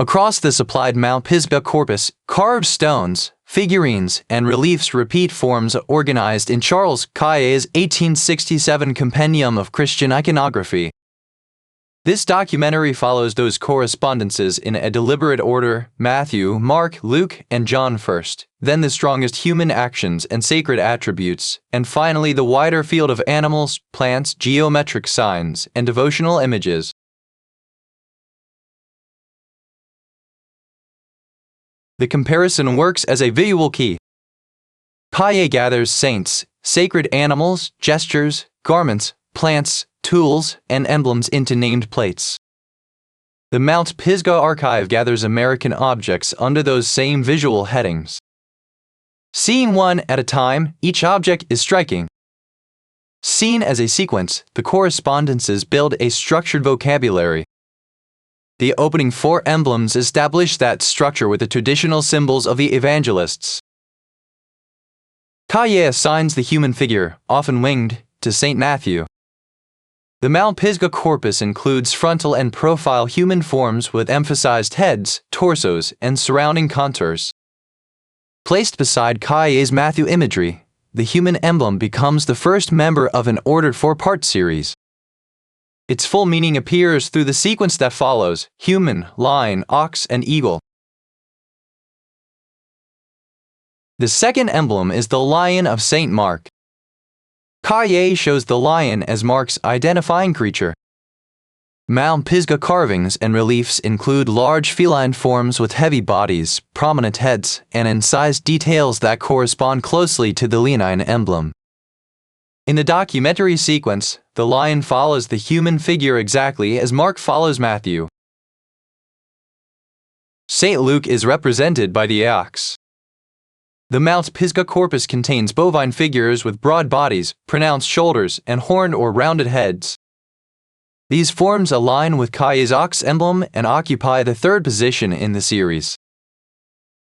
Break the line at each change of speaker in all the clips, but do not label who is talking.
Across the supplied Mount Pisgah corpus, carved stones, figurines, and reliefs repeat forms organized in Charles Cahier's 1867 Compendium of Christian Iconography. This documentary follows those correspondences in a deliberate order: Matthew, Mark, Luke, and John first, then the strongest human actions and sacred attributes, and finally the wider field of animals, plants, geometric signs, and devotional images. The comparison works as a visual key. Cahier gathers saints, sacred animals, gestures, garments, plants, tools, and emblems into named plates. The Mount Pisgah archive gathers American objects under those same visual headings. Seeing one at a time, each object is striking. Seen as a sequence, the correspondences build a structured vocabulary. The opening four emblems establish that structure with the traditional symbols of the evangelists. Cahier assigns the human figure, often winged, to St. Matthew. The Mount Pisgah corpus includes frontal and profile human forms with emphasized heads, torsos, and surrounding contours. Placed beside Cahier's Matthew imagery, the human emblem becomes the first member of an ordered four-part series. Its full meaning appears through the sequence that follows: human, lion, ox, and eagle. The second emblem is the lion of St. Mark. Cahier shows the lion as Mark's identifying creature. Mount Pisgah carvings and reliefs include large feline forms with heavy bodies, prominent heads, and incised details that correspond closely to the leonine emblem. In the documentary sequence, the lion follows the human figure exactly as Mark follows Matthew. St. Luke is represented by the ox. The Mount Pisgah corpus contains bovine figures with broad bodies, pronounced shoulders, and horned or rounded heads. These forms align with Cahier's ox emblem and occupy the third position in the series.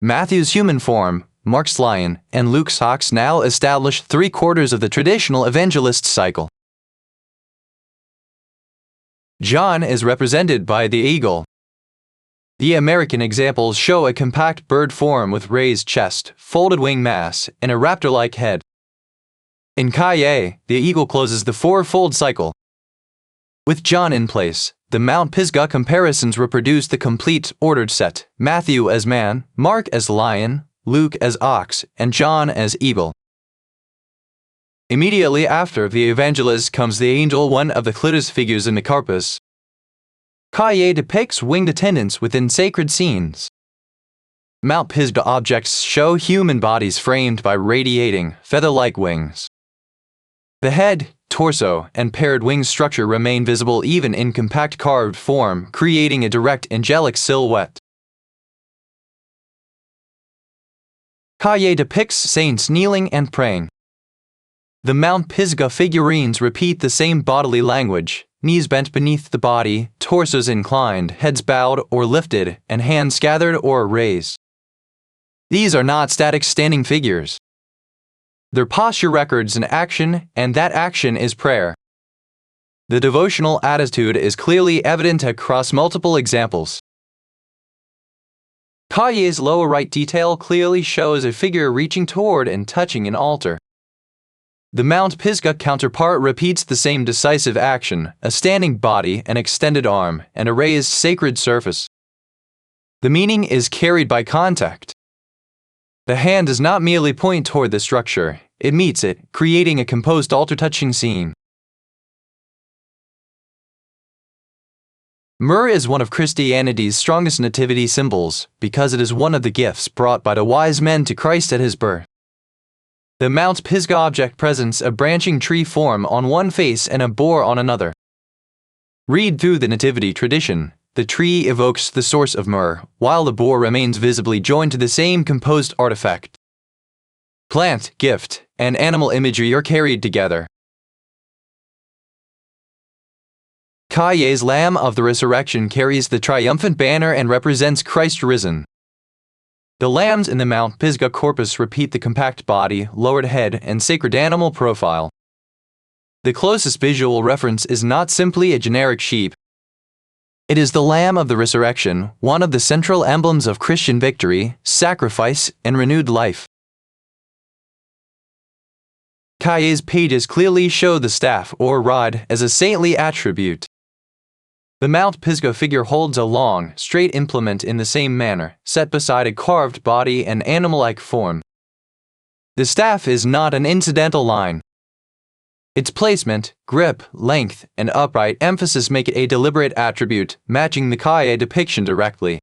Matthew's human form, Mark's lion, and Luke's ox now establish 3/4 of the traditional evangelist cycle. John is represented by the eagle. The American examples show a compact bird form with raised chest, folded wing mass, and a raptor-like head. In Cahier, the eagle closes the four-fold cycle. With John in place, the Mount Pisgah comparisons reproduce the complete, ordered set: Matthew as man, Mark as lion, Luke as ox, and John as eagle. Immediately after the evangelist comes the angel, one of the closest figures in the corpus. Cahier depicts winged attendants within sacred scenes. Mount Pisgah objects show human bodies framed by radiating, feather-like wings. The head, torso, and paired wing structure remain visible even in compact carved form, creating a direct angelic silhouette. Cahier depicts saints kneeling and praying. The Mount Pisgah figurines repeat the same bodily language: knees bent beneath the body, torsos inclined, heads bowed or lifted, and hands gathered or raised. These are not static standing figures. Their posture records an action, and that action is prayer. The devotional attitude is clearly evident across multiple examples. Cahier's lower right detail clearly shows a figure reaching toward and touching an altar. The Mount Pisgah counterpart repeats the same decisive action: a standing body, an extended arm, and a raised sacred surface. The meaning is carried by contact. The hand does not merely point toward the structure, it meets it, creating a composed altar-touching scene. Myrrh is one of Christianity's strongest nativity symbols because it is one of the gifts brought by the wise men to Christ at his birth. The Mount Pisgah object presents a branching tree form on one face and a boar on another. Read through the nativity tradition. The tree evokes the source of myrrh, while the boar remains visibly joined to the same composed artifact. Plant, gift, and animal imagery are carried together. Cahier's Lamb of the Resurrection carries the triumphant banner and represents Christ risen. The lambs in the Mount Pisgah corpus repeat the compact body, lowered head, and sacred animal profile. The closest visual reference is not simply a generic sheep. It is the Lamb of the Resurrection, one of the central emblems of Christian victory, sacrifice, and renewed life. Cahier's pages clearly show the staff or rod as a saintly attribute. The Mount Pisgah figure holds a long, straight implement in the same manner, set beside a carved body and animal-like form. The staff is not an incidental line. Its placement, grip, length, and upright emphasis make it a deliberate attribute, matching the Cahier depiction directly.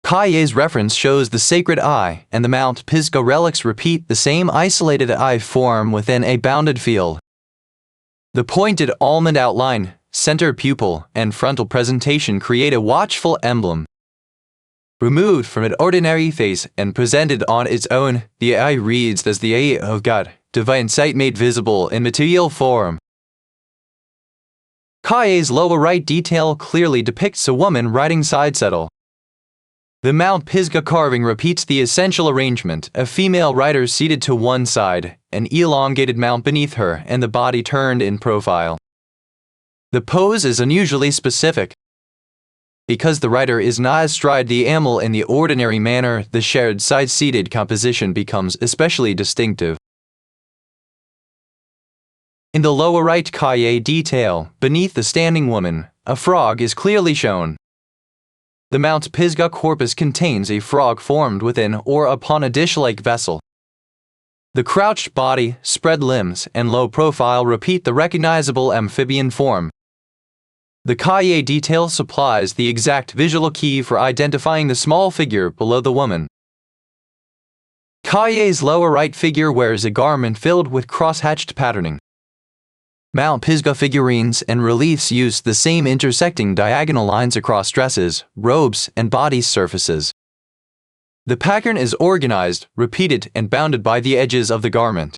Cahier's reference shows the sacred eye, and the Mount Pisgah relics repeat the same isolated eye form within a bounded field. The pointed almond outline, center pupil, and frontal presentation create a watchful emblem. Removed from an ordinary face and presented on its own, the eye reads as the eye of God, divine sight made visible in material form. Cahier's lower right detail clearly depicts a woman riding side saddle. The Mount Pisgah carving repeats the essential arrangement, a female rider seated to one side, an elongated mount beneath her, and the body turned in profile. The pose is unusually specific. Because the rider is not astride the animal in the ordinary manner, the shared side-seated composition becomes especially distinctive. In the lower right Cahier detail, beneath the standing woman, a frog is clearly shown. The Mount Pisgah corpus contains a frog formed within or upon a dish-like vessel. The crouched body, spread limbs, and low profile repeat the recognizable amphibian form. The Cahier detail supplies the exact visual key for identifying the small figure below the woman. Cahier's lower right figure wears a garment filled with cross-hatched patterning. Mount Pisgah figurines and reliefs use the same intersecting diagonal lines across dresses, robes, and body surfaces. The pattern is organized, repeated, and bounded by the edges of the garment.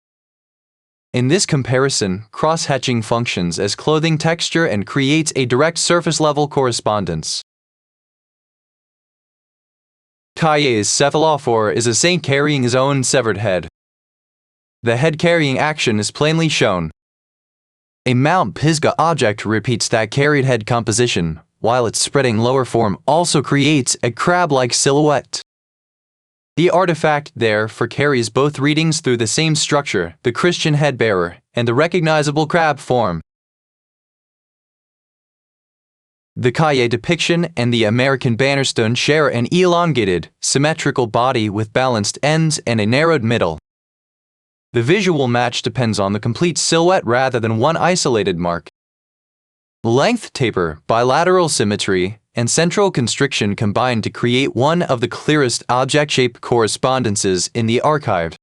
In this comparison, cross-hatching functions as clothing texture and creates a direct surface-level correspondence. Cahier's cephalophore is a saint carrying his own severed head. The head-carrying action is plainly shown. A Mount Pisgah object repeats that carried head composition, while its spreading lower form also creates a crab-like silhouette. The artifact therefore carries both readings through the same structure, the Christian head-bearer, and the recognizable crab form. The Cahier depiction and the American bannerstone share an elongated, symmetrical body with balanced ends and a narrowed middle. The visual match depends on the complete silhouette rather than one isolated mark. Length taper, bilateral symmetry, and central constriction combine to create one of the clearest object-shape correspondences in the archive.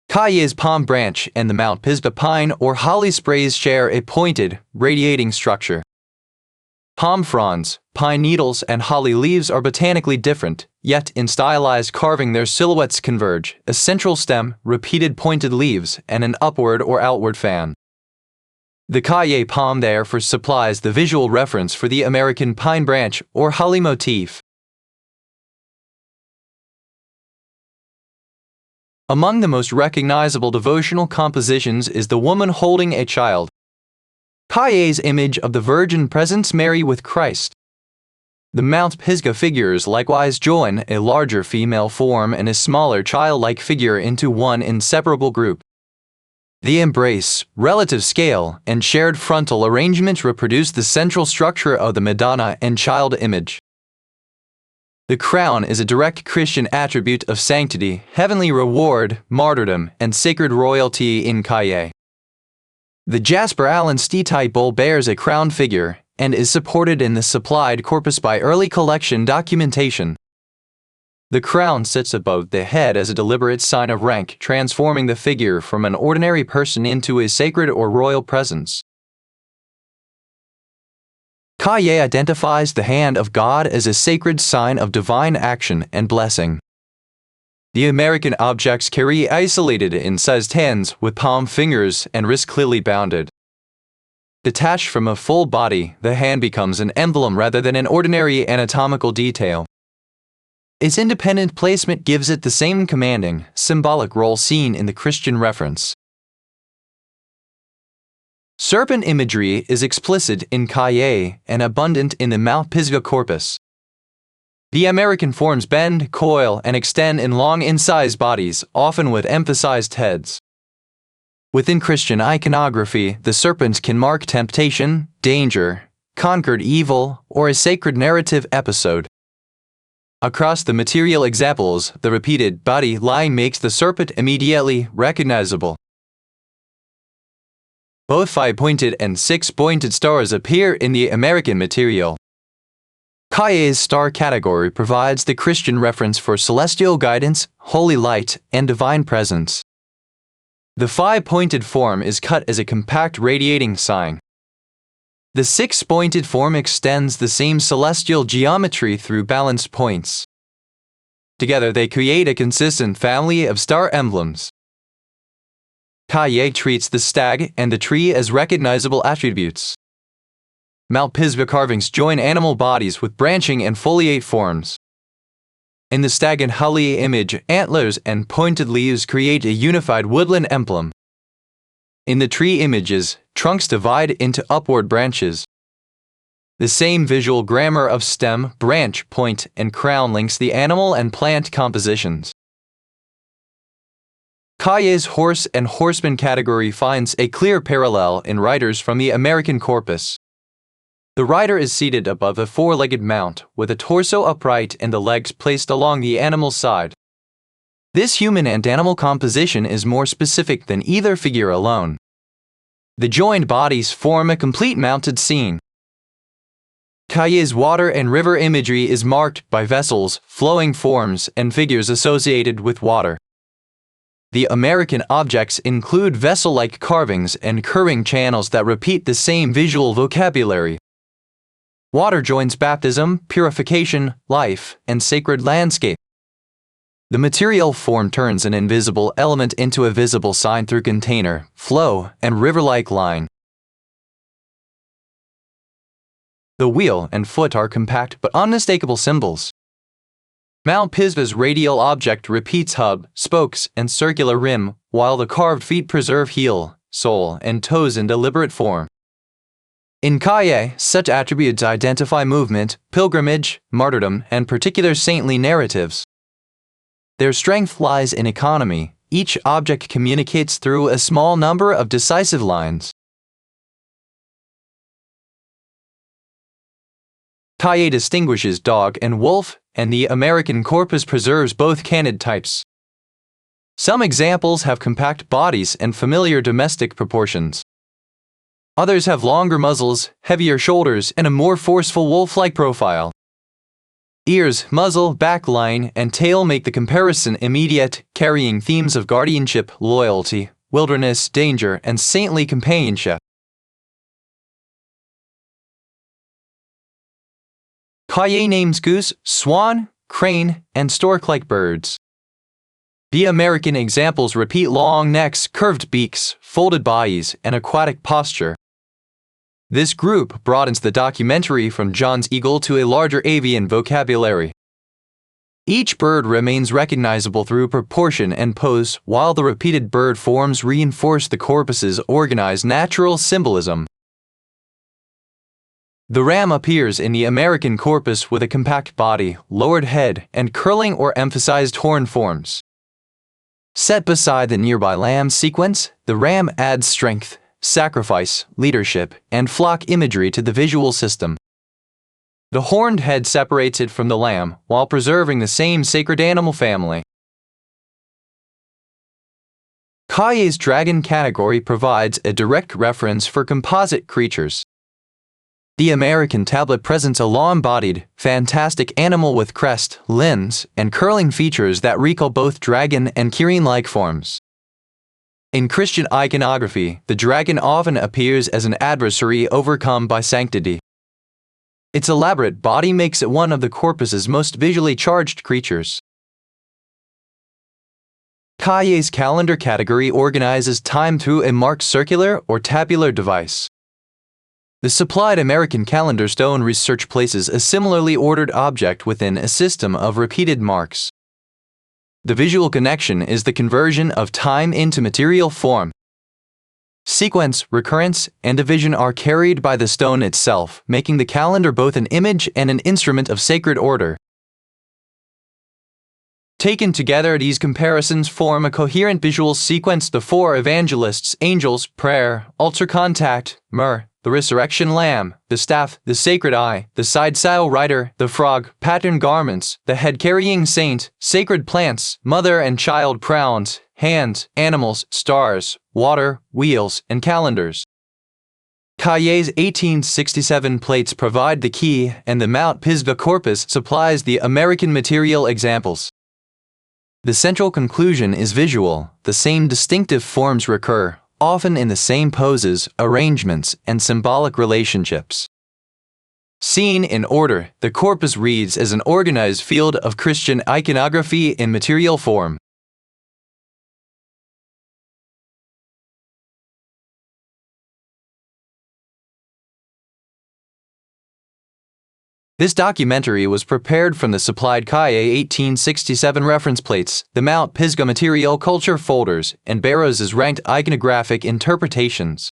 Cahier's palm branch and the Mount Pisgah pine or holly sprays share a pointed, radiating structure. Palm fronds, pine needles, and holly leaves are botanically different, yet in stylized carving their silhouettes converge, a central stem, repeated pointed leaves, and an upward or outward fan. The Cahier palm therefore supplies the visual reference for the American pine branch or holly motif. Among the most recognizable devotional compositions is the woman holding a child. Cahier's image of the Virgin presents Mary with Christ. The Mount Pisgah figures likewise join a larger female form and a smaller childlike figure into one inseparable group. The embrace, relative scale, and shared frontal arrangement reproduce the central structure of the Madonna and child image. The crown is a direct Christian attribute of sanctity, heavenly reward, martyrdom, and sacred royalty in Cahier. The Jasper Allen Steetype bowl bears a crowned figure and is supported in the supplied corpus by early collection documentation. The crown sits above the head as a deliberate sign of rank, transforming the figure from an ordinary person into a sacred or royal presence. Cahier identifies the hand of God as a sacred sign of divine action and blessing. The American objects carry isolated, incised hands with palm fingers and wrists clearly bounded. Detached from a full body, the hand becomes an emblem rather than an ordinary anatomical detail. Its independent placement gives it the same commanding, symbolic role seen in the Christian reference. Serpent imagery is explicit in Cahier and abundant in the Mount Pisgah corpus. The American forms bend, coil, and extend in long incised bodies, often with emphasized heads. Within Christian iconography, the serpent can mark temptation, danger, conquered evil, or a sacred narrative episode. Across the material examples, the repeated body line makes the serpent immediately recognizable. Both 5-pointed and 6-pointed stars appear in the American material. Cahier's star category provides the Christian reference for celestial guidance, holy light, and divine presence. The 5-pointed form is cut as a compact radiating sign. The 6-pointed form extends the same celestial geometry through balanced points. Together they create a consistent family of star emblems. Cahier treats the stag and the tree as recognizable attributes. Mount Pisgah carvings join animal bodies with branching and foliate forms. In the stag and Cahier image, antlers and pointed leaves create a unified woodland emblem. In the tree images, trunks divide into upward branches. The same visual grammar of stem, branch, point, and crown links the animal and plant compositions. Cahier's horse and horseman category finds a clear parallel in riders from the American corpus. The rider is seated above a four-legged mount, with a torso upright and the legs placed along the animal's side. This human and animal composition is more specific than either figure alone. The joined bodies form a complete mounted scene. Cahier's water and river imagery is marked by vessels, flowing forms, and figures associated with water. The American objects include vessel-like carvings and curving channels that repeat the same visual vocabulary. Water joins baptism, purification, life, and sacred landscape. The material form turns an invisible element into a visible sign through container, flow, and river-like line. The wheel and foot are compact but unmistakable symbols. Mount Pisgah's radial object repeats hub, spokes, and circular rim, while the carved feet preserve heel, sole, and toes in deliberate form. In Cahier, such attributes identify movement, pilgrimage, martyrdom, and particular saintly narratives. Their strength lies in economy. Each object communicates through a small number of decisive lines. Cahier distinguishes dog and wolf, and the American corpus preserves both canid types. Some examples have compact bodies and familiar domestic proportions. Others have longer muzzles, heavier shoulders, and a more forceful wolf-like profile. Ears, muzzle, back line, and tail make the comparison immediate, carrying themes of guardianship, loyalty, wilderness, danger, and saintly companionship. Cahier names goose, swan, crane, and stork-like birds. The American examples repeat long necks, curved beaks, folded bodies, and aquatic posture. This group broadens the documentary from John's eagle to a larger avian vocabulary. Each bird remains recognizable through proportion and pose, while the repeated bird forms reinforce the corpus's organized natural symbolism. The ram appears in the American corpus with a compact body, lowered head, and curling or emphasized horn forms. Set beside the nearby lamb sequence, the ram adds strength, sacrifice, leadership, and flock imagery to the visual system. The horned head separates it from the lamb while preserving the same sacred animal family. Cahier's dragon category provides a direct reference for composite creatures. The American tablet presents a law-embodied, fantastic animal with crest, limbs, and curling features that recall both dragon and Cahier-like forms. In Christian iconography, the dragon often appears as an adversary overcome by sanctity. Its elaborate body makes it one of the corpus's most visually charged creatures. Cahier's calendar category organizes time through a marked circular or tabular device. The supplied American calendar stone research places a similarly ordered object within a system of repeated marks. The visual connection is the conversion of time into material form. Sequence, recurrence, and division are carried by the stone itself, making the calendar both an image and an instrument of sacred order. Taken together, these comparisons form a coherent visual sequence: the four evangelists, angels, prayer, altar contact, myrrh, the resurrection lamb, the staff, the sacred eye, the side-saddle rider, the frog, pattern garments, the head-carrying saint, sacred plants, mother and child crowns, hands, animals, stars, water, wheels, and calendars. Cahier's 1867 plates provide the key, and the Mount Pisgah corpus supplies the American material examples. The central conclusion is visual. The same distinctive forms recur, often in the same poses, arrangements, and symbolic relationships. Seen in order, the corpus reads as an organized field of Christian iconography in material form. This documentary was prepared from the supplied Cahier 1867 reference plates, the Mount Pisgah material culture folders, and Barrow's ranked iconographic interpretations.